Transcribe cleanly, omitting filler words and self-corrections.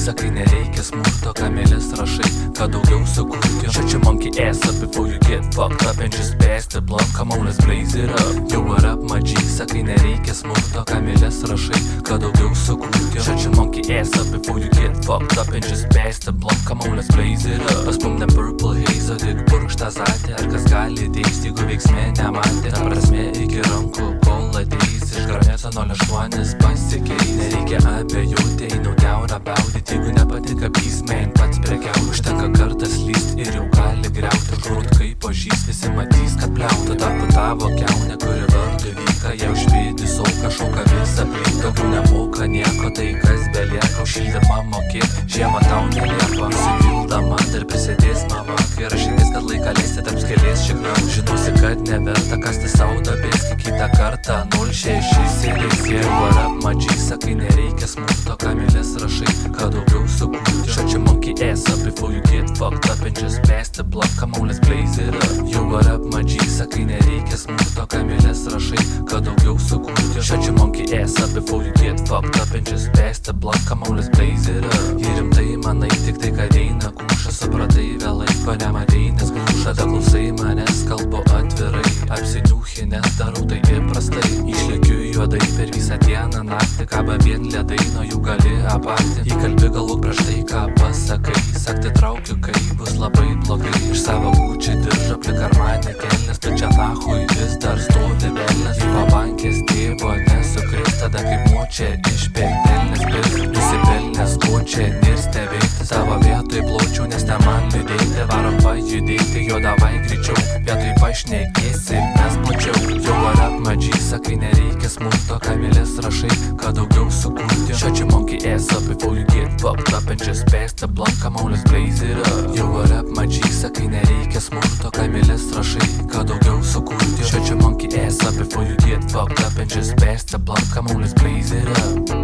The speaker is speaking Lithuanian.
Sakai nereikia smurto, ką mielės rašai, ką daugiau sukurti. Shut your monkey ass up before you get fucked up and just pass the blunt, come on let's blaze it up. Yo what up my G, sakai nereikia smurto, ką mielės rašai, ką daugiau sukurti. Shut your monkey ass up before you get fucked up and just pass the blunt, come on let's blaze it up. Pas mum ne purple haze, o tik purkštą zatę, ar kas gali teisti, jeigu veiksmė nematė. Ta prasmė iki rankų, kol ateis iš garneto 08 pasikeis. Nereikia abejoti, einu teurą baudyti, jeigu nepatinka peace-man, pats prekiau. Užtenka kartas lyst ir jau gali griauti. Žrūt kaip pažys, visi matys, kad pliauta. Tarpu tavo kiaunė, kuri vardu vyka, jau švėdi sauka, šauka visą plinką. Daugiau nemoka nieko, tai kas belieka, šildymą mokėt, žiemą tau nelieka. Įsipildama dar prisidės mama, kai rašytis, kad laiką leisti tarp skėlės šiknau. Žinosi, kad neverta kasti sau dabės, kai kitą kartą 06 sėdės. Yeah, what up my G, sakai nereikia smurto, ką mielės rašai, ką daugiau sukurti. Shut your monkey ass up before you get fucked up and just pass the blunt, come on let's blaze it up. Yo what up my G, sakai nereikia smurto, ką mielės rašai, ką daugiau sukurti. Shut your monkey ass up before you get fucked up and just pass the blunt, come on let's blaze it up. Jei rimtai manai tik tai, kad eina kūša, supratai vėlai, ko nematei, nes glūša. Da klausai manęs, kalbu atvirai, apsiniūchinęs darau tai įprastai. Išlėkiu juodai per visą dieną naktį, kaba vien ledai, nuo jų gali aparti. Įkalbi galų prieš tai, ką pasakai, sakti traukiu, kai bus labai blogai. Iš savo Gucci diržo plik Armani kelnes, tu čia nahui vis dar stovi velnes. Į pabankės tėvo nesukris, tada kaip močia iš pentelnės pils. Nusipelnės kočia nirstė veikti, savo vietoj pločiau, nes ne man liūdėti. Varom pajudėti, jo davai greičiau, vietoj pašnekėsi mes plačiau. Yo what up my G, sakai nereikia smurto, ką mielės rašai, ką daugiau sukurti. Shut your monkey ass up before you get fucked up and just pass the blunt, come on let's blaze it up. Yo what up my G, sakai nereikia smurto, ką mielės rašai, ką daugiau sukurti. Shut your monkey ass up before you get fucked up and just pass the blunt, come on let's blaze it up.